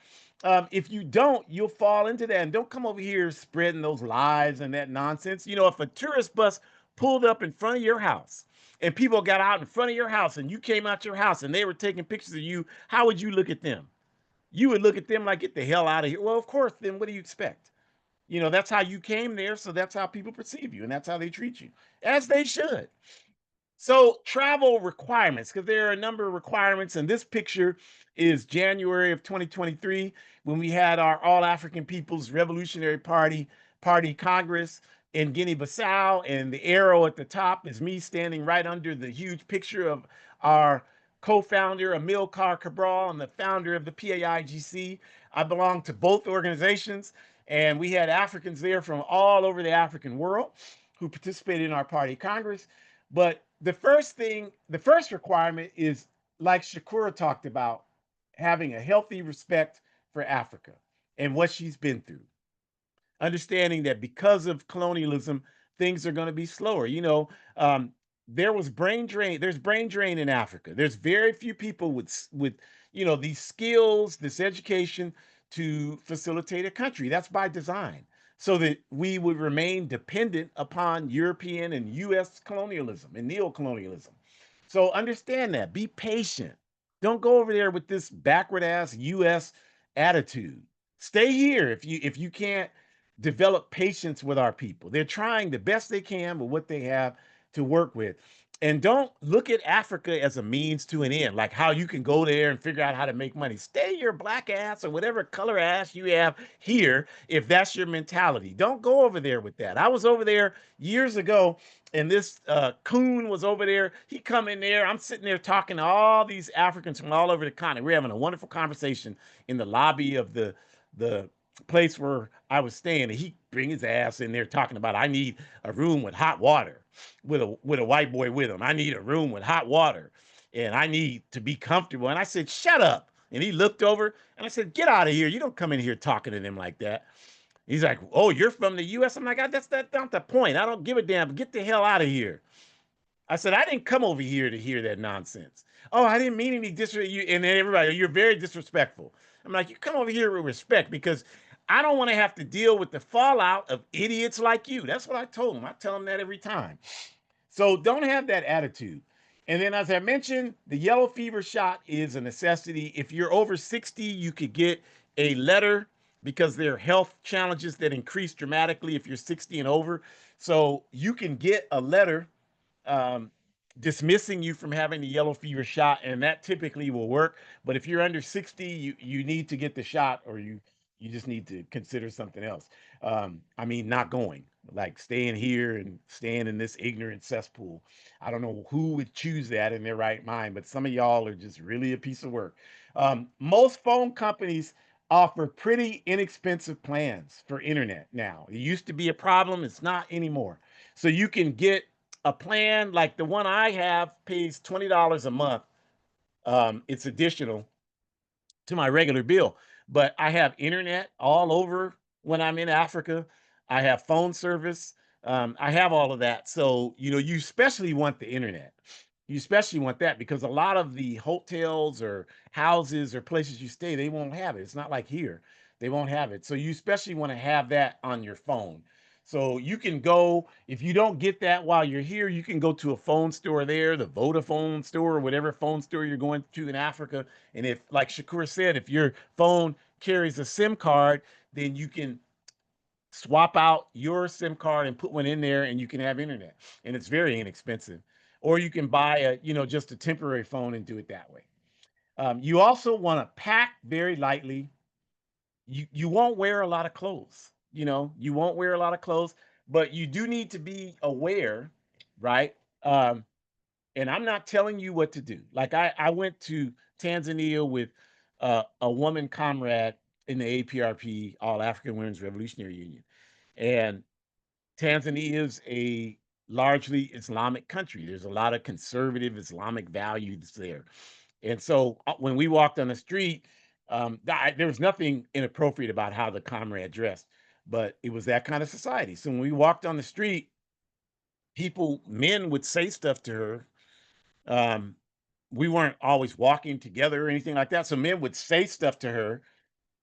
if you don't, you'll fall into that. And don't come over here spreading those lies and that nonsense. If a tourist bus pulled up in front of your house and people got out in front of your house and you came out your house and they were taking pictures of you, how would you look at them? You would look at them like, get the hell out of here. Well, of course, then what do you expect? That's how you came there. So that's how people perceive you and that's how they treat you, as they should. So travel requirements, because there are a number of requirements, and this picture is January of 2023 when we had our All African People's Revolutionary Party Congress in Guinea-Bissau, and the arrow at the top is me standing right under the huge picture of our co-founder Amilcar Cabral and the founder of the PAIGC. I belong to both organizations, and we had Africans there from all over the African world who participated in our party Congress. But the first requirement is like Shakura talked about, having a healthy respect for Africa and what she's been through. Understanding that because of colonialism, things are going to be slower. There's brain drain in Africa. There's very few people with these skills, this education to facilitate a country. That's by design, so that we would remain dependent upon European and US colonialism and neocolonialism. So understand that. Be patient. Don't go over there with this backward ass US attitude. Stay here if you can't develop patience with our people. They're trying the best they can with what they have to work with. And don't look at Africa as a means to an end, like how you can go there and figure out how to make money. Stay your black ass or whatever color ass you have here if that's your mentality. Don't go over there with that. I was over there years ago and this coon was over there. He come in there. I'm sitting there talking to all these Africans from all over the continent. We're having a wonderful conversation in the lobby of the place where I was staying, and he bring his ass in there talking about I need a room with hot water with a white boy with him. I need a room with hot water, and I need to be comfortable. And I said, shut up. And he looked over and I said, "Get out of here. You don't come in here talking to them like that." He's like, "Oh, you're from the US?" I'm like, That's not the point. I don't give a damn. Get the hell out of here." I said, "I didn't come over here to hear that nonsense." "Oh, I didn't mean any disrespect." And then everybody, "You're very disrespectful." I'm like, "You come over here with respect because I don't want to have to deal with the fallout of idiots like you." That's what I told him. I tell him that every time. So don't have that attitude. And then, as I mentioned, the yellow fever shot is a necessity. If you're over 60, you could get a letter because there are health challenges that increase dramatically if you're 60 and over. So you can get a letter um, dismissing you from having the yellow fever shot, and that typically will work. But if you're under 60, you need to get the shot, or you just need to consider something else. I mean, not going, like staying here and staying in this ignorant cesspool. I don't know who would choose that in their right mind, but some of y'all are just really a piece of work. Most phone companies offer pretty inexpensive plans for internet now. It used to be a problem, it's not anymore. So you can get a plan like the one I have pays $20 a month. It's additional to my regular bill, but I have internet all over when I'm in Africa. I have phone service. I have all of that. So, you especially want the internet. You especially want that because a lot of the hotels or houses or places you stay, they won't have it. It's not like here. They won't have it. So you especially want to have that on your phone. So you can go, if you don't get that while you're here, you can go to a phone store there, the Vodafone store, or whatever phone store you're going to in Africa. And if, like Shakur said, if your phone carries a SIM card, then you can swap out your SIM card and put one in there and you can have internet. And it's very inexpensive. Or you can buy just a temporary phone and do it that way. You also want to pack very lightly. You won't wear a lot of clothes. You won't wear a lot of clothes, but you do need to be aware, right? Um, and I'm not telling you what to do. Like I went to Tanzania with a woman comrade in the APRP, All African Women's Revolutionary Union, and Tanzania is a largely Islamic country. There's a lot of conservative Islamic values there, and so when we walked on the street, there was nothing inappropriate about how the comrade dressed, but it was that kind of society. So when we walked on the street, men would say stuff to her. um, we weren't always walking together or anything like that. So men would say stuff to her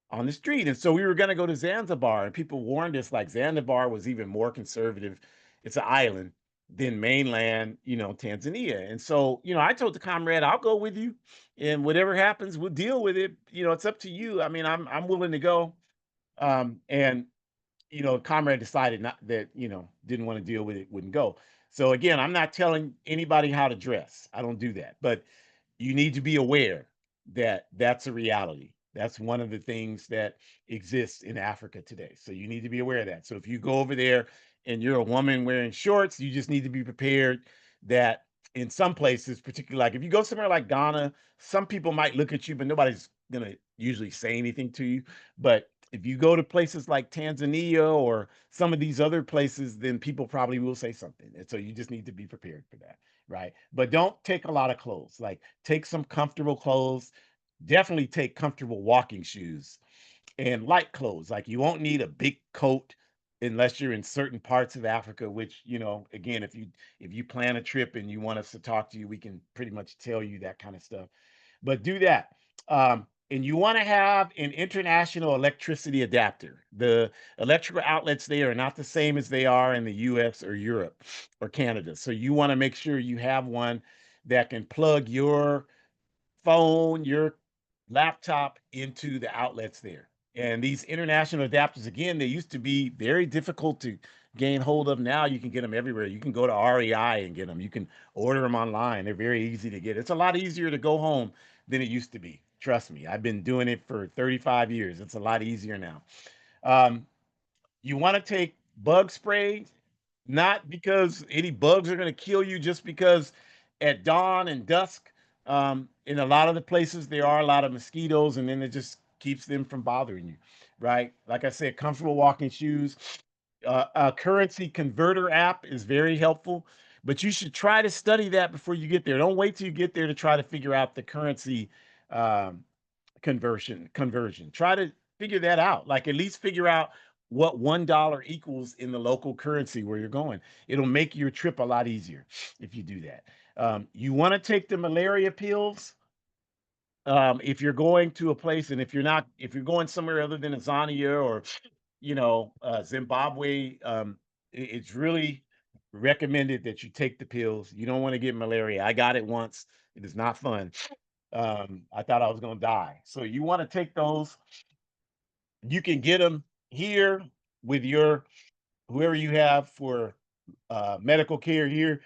on the street. And so we were going to go to Zanzibar, and people warned us like Zanzibar was even more conservative. It's an island than mainland, Tanzania. And so, I told the comrade, I'll go with you, and whatever happens, we'll deal with it. It's up to you. I mean, I'm willing to go. And comrade decided not that, didn't want to deal with it, wouldn't go. So again, I'm not telling anybody how to dress. I don't do that. But you need to be aware that that's a reality. That's one of the things that exists in Africa today. So you need to be aware of that. So if you go over there and you're a woman wearing shorts, you just need to be prepared that in some places, particularly like if you go somewhere like Ghana, some people might look at you, but nobody's going to usually say anything to you. But if you go to places like Tanzania or some of these other places, then people probably will say something. And so you just need to be prepared for that, right? But don't take a lot of clothes. Like take some comfortable clothes. Definitely take comfortable walking shoes and light clothes. Like you won't need a big coat unless you're in certain parts of Africa, which, again, if you plan a trip and you want us to talk to you, we can pretty much tell you that kind of stuff. But do that. And you want to have an international electricity adapter. The electrical outlets there are not the same as they are in the US or Europe or Canada. So you want to make sure you have one that can plug your phone, your laptop into the outlets there. And these international adapters, again, they used to be very difficult to gain hold of. Now you can get them everywhere. You can go to REI and get them. You can order them online. They're very easy to get. It's a lot easier to go home than it used to be. Trust me, I've been doing it for 35 years. It's a lot easier now. Um, you want to take bug spray, not because any bugs are going to kill you, just because at dawn and dusk, in a lot of the places, there are a lot of mosquitoes, and then it just keeps them from bothering you, right? Like I said, comfortable walking shoes. A currency converter app is very helpful, but you should try to study that before you get there. Don't wait till you get there to try to figure out the currency um, conversion. Try to figure that out. Like at least figure out what $1 equals in the local currency where you're going. It'll make your trip a lot easier if you do that. You want to take the malaria pills if you're going to a place, and if you're going somewhere other than Azania or Zimbabwe, it's really recommended that you take the pills. You don't want to get malaria. I got it once. It is not fun. I thought I was going to die. So you want to take those. You can get them here with your whoever you have for medical care here.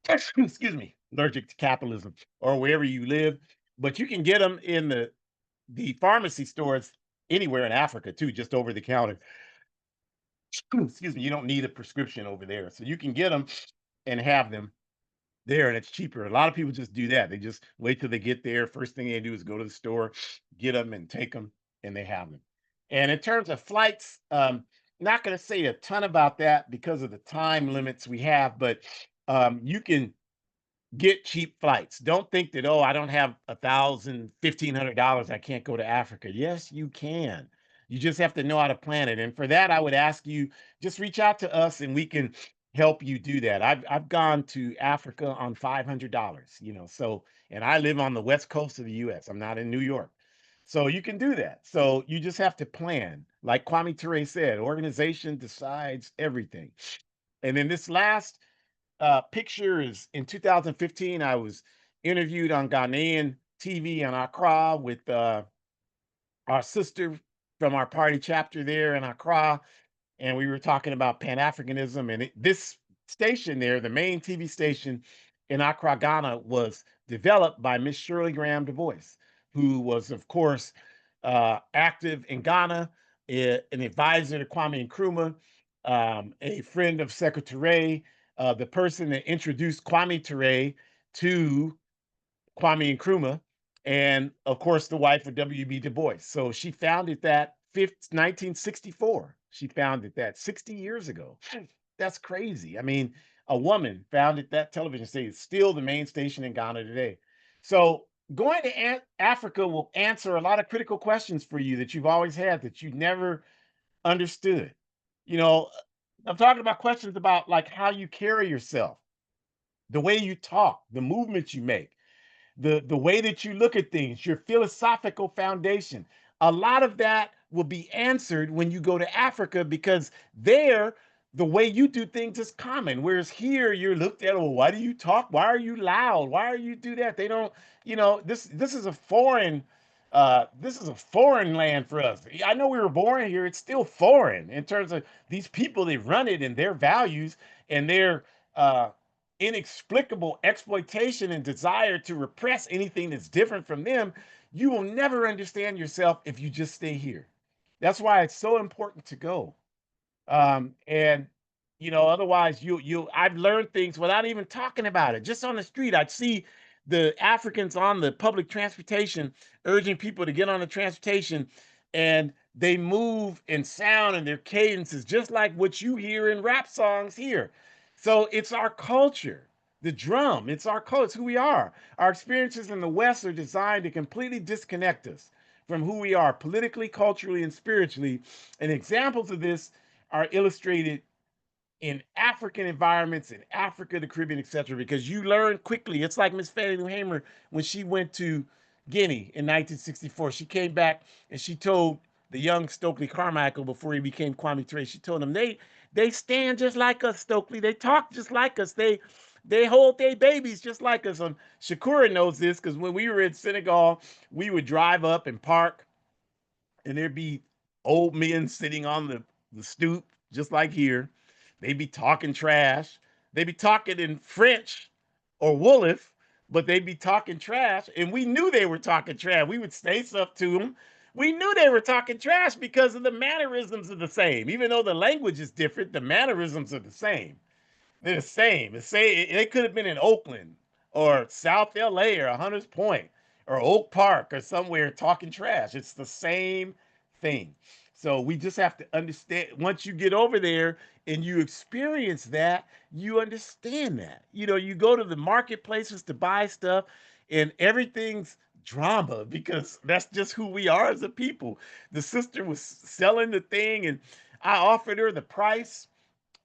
Excuse me, allergic to capitalism or wherever you live. But you can get them in the pharmacy stores anywhere in Africa too, just over the counter. Excuse me, you don't need a prescription over there. So you can get them and have them there, and it's cheaper. A lot of people just do that. They just wait till they get there. First thing they do is go to the store, get them and take them, and they have them. And in terms of flights, not going to say a ton about that because of the time limits we have, but you can get cheap flights. Don't think that, oh, I don't have 1,000, $1,500. I can't go to Africa. Yes, you can. You just have to know how to plan it. And for that, I would ask you just reach out to us and we can help you do that. I've gone to Africa on $500, so and I live on the west coast of the US. I'm not in New York. So you can do that. So you just have to plan. Like Kwame Ture said, organization decides everything. And then this last picture is in 2015. I was interviewed on Ghanaian TV in Accra with our sister from our party chapter there in Accra, and we were talking about Pan Africanism. And this station there, the main TV station in Accra, Ghana, was developed by Miss Shirley Graham Du Bois, who was, of course, active in Ghana, an advisor to Kwame Nkrumah, a friend of Secretary, the person that introduced Kwame Ture to Kwame Nkrumah, and of course, the wife of W.B. Du Bois. So she founded that 1964. She founded that 60 years ago. That's crazy. I mean, a woman founded that television station. It's still the main station in Ghana today. So going to Africa will answer a lot of critical questions for you that you've always had that you never understood. You know, I'm talking about questions about like how you carry yourself, the way you talk, the movements you make, the way that you look at things, your philosophical foundation. A lot of that will be answered when you go to Africa because there the way you do things is common. Whereas here you're looked at, oh, why do you talk? Why are you loud? Why are you do that? They don't, this is a foreign land for us. I know we were born here. It's still foreign in terms of these people that run it and their values and their inexplicable exploitation and desire to repress anything that's different from them. You will never understand yourself if you just stay here. That's why it's so important to go. And otherwise I've learned things without even talking about it. Just on the street, I'd see the Africans on the public transportation urging people to get on the transportation, and they move and sound and their cadence is just like what you hear in rap songs here. So it's our culture. The drum, it's our culture, it's who we are. Our experiences in the West are designed to completely disconnect us from who we are politically, culturally, and spiritually. And examples of this are illustrated in African environments, in Africa, the Caribbean, etc., because you learn quickly. It's like Miss Fannie Lou Hamer when she went to Guinea in 1964. She came back and she told the young Stokely Carmichael before he became Kwame Ture. She told him they stand just like us, Stokely. They talk just like us. They hold their babies just like us. Shakura knows this because when we were in Senegal, we would drive up and park and there'd be old men sitting on the stoop, just like here. They'd be talking trash. They'd be talking in French or Wolof, but they'd be talking trash. And we knew they were talking trash. We would say stuff to them. We knew they were talking trash because of the mannerisms are the same. Even though the language is different, the mannerisms are the same. They're the same. They could have been in Oakland or South LA or Hunters Point or Oak Park or somewhere talking trash. It's the same thing. So we just have to understand once you get over there and you experience that, you understand that. You go to the marketplaces to buy stuff and everything's drama because that's just who we are as a people. The sister was selling the thing, and I offered her the price,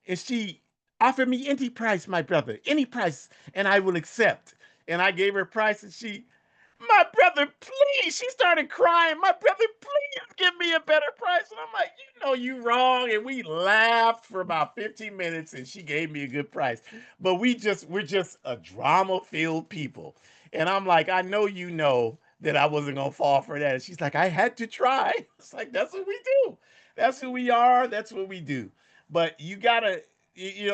and she offered me any price, my brother, any price, and I will accept. And I gave her a price, and my brother, please. She started crying. My brother, please give me a better price. And I'm like, you know, you wrong. And we laughed for about 15 minutes, and she gave me a good price. But we're just a drama filled people. And I'm like, I know you know that I wasn't gonna fall for that. And she's like, I had to try. It's like that's what we do. That's who we are. That's what we do. But you gotta,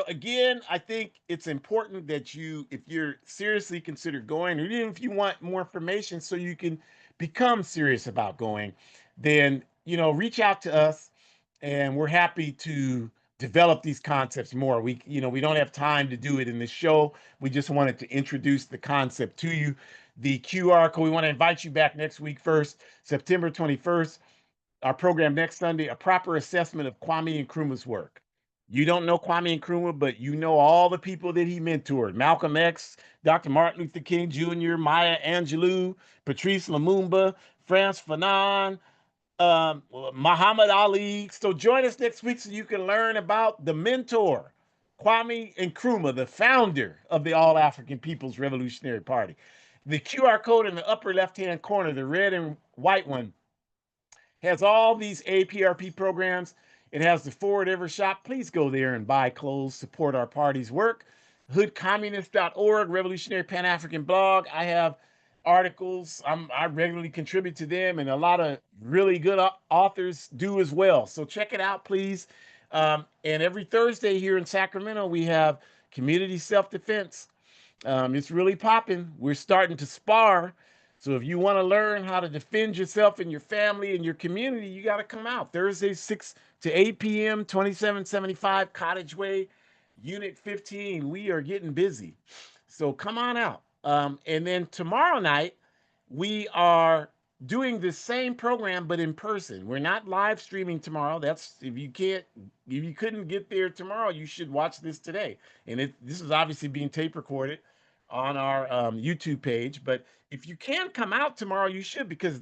again, I think it's important that if you're seriously consider going, or even if you want more information so you can become serious about going, then, reach out to us, and we're happy to develop these concepts more. We don't have time to do it in this show. We just wanted to introduce the concept to you. The QR code, we want to invite you back next week first, September 21st, our program next Sunday, a proper assessment of Kwame Nkrumah's work. You don't know Kwame Nkrumah, but you know all the people that he mentored: Malcolm X, Dr. Martin Luther King Jr., Maya Angelou, Patrice Lumumba, Frantz Fanon, Muhammad Ali. So join us next week so you can learn about the mentor, Kwame Nkrumah, the founder of the All African People's Revolutionary Party. The QR code in the upper left hand corner, the red and white one, has all these APRP programs. It has the Forward Ever shop. Please go there and buy clothes, support our party's work. Hoodcommunist.org, Revolutionary Pan African blog. I have articles. I regularly contribute to them, and a lot of really good authors do as well. So check it out, please. And every Thursday here in Sacramento, we have community self defense. It's really popping. We're starting to spar. So if you want to learn how to defend yourself and your family and your community, you got to come out Thursday, 6 to 8 p.m., 2775 Cottage Way, Unit 15. We are getting busy. So come on out. And then tomorrow night, we are doing the same program, but in person. We're not live streaming tomorrow. That's if you couldn't get there tomorrow, you should watch this today. And this is obviously being tape recorded on our YouTube page. But if you can come out tomorrow, you should, because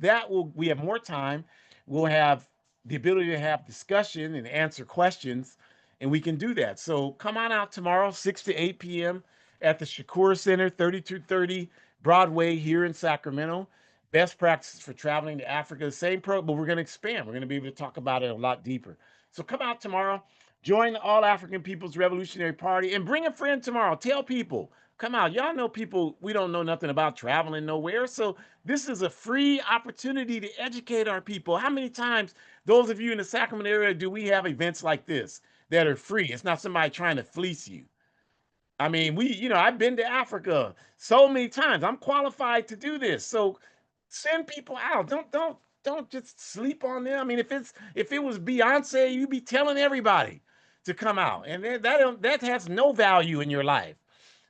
we have more time. We'll have the ability to have discussion and answer questions, and we can do that. So come on out tomorrow, 6 to 8 p.m. at the Shakur Center, 3230 Broadway here in Sacramento. Best practices for traveling to Africa. The same but we're going to expand. We're going to be able to talk about it a lot deeper. So come out tomorrow. Join the All African People's Revolutionary Party, and bring a friend tomorrow. Tell people, come out. Y'all know people, we don't know nothing about traveling nowhere. So this is a free opportunity to educate our people. How many times, those of you in the Sacramento area, do we have events like this that are free? It's not somebody trying to fleece you. I mean, I've been to Africa so many times. I'm qualified to do this. So send people out. Don't just sleep on them. I mean, if it was Beyonce, you'd be telling everybody to come out. And that has no value in your life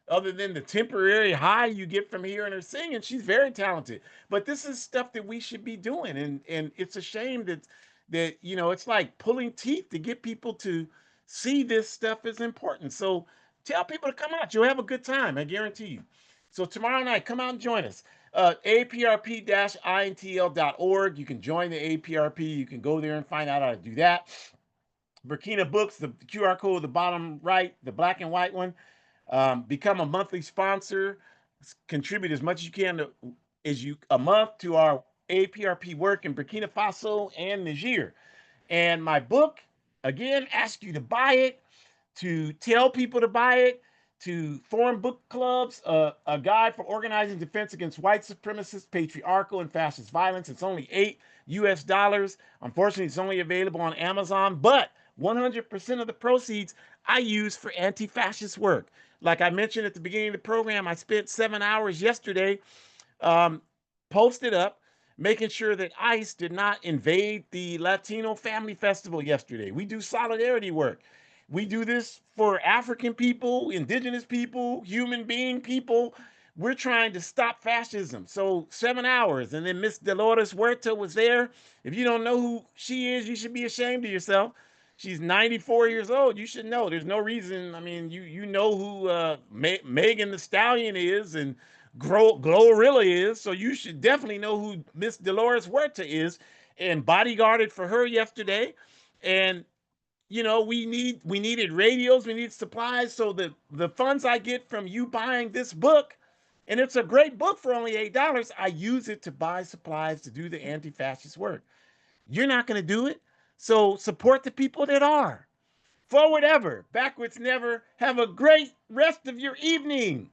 other than the temporary high you get from hearing her sing. And she's very talented. But this is stuff that we should be doing. And it's a shame that it's like pulling teeth to get people to see this stuff is important. So tell people to come out. You'll have a good time, I guarantee you. So tomorrow night, come out and join us. APRP-intl.org. You can join the APRP. You can go there and find out how to do that. Burkina Books, the QR code, the bottom right, the black and white one. Become a monthly sponsor. Contribute as much as you can a month to our APRP work in Burkina Faso and Niger. And my book, again, ask you to buy it, to tell people to buy it, to form book clubs, a guide for organizing defense against white supremacist, patriarchal, and fascist violence. It's only $8. Unfortunately, it's only available on Amazon, but 100% of the proceeds I use for anti-fascist work. Like I mentioned at the beginning of the program, I spent 7 hours yesterday um, posted up, making sure that ICE did not invade the Latino Family Festival yesterday. We do solidarity work. We do this for African people, indigenous people, human being people. We're trying to stop fascism. So 7 hours. And then Miss Dolores Huerta was there. If you don't know who she is, you should be ashamed of yourself. She's 94 years old. You should know. There's no reason. I mean, you know who Megan the Stallion is, and Glorilla is, so you should definitely know who Miss Dolores Huerta is, and bodyguarded for her yesterday. And we needed radios, we need supplies. So the funds I get from you buying this book, and it's a great book for only $8, I use it to buy supplies to do the anti-fascist work. You're not going to do it, so support the people that are. Forward ever, backwards never. Have a great rest of your evening.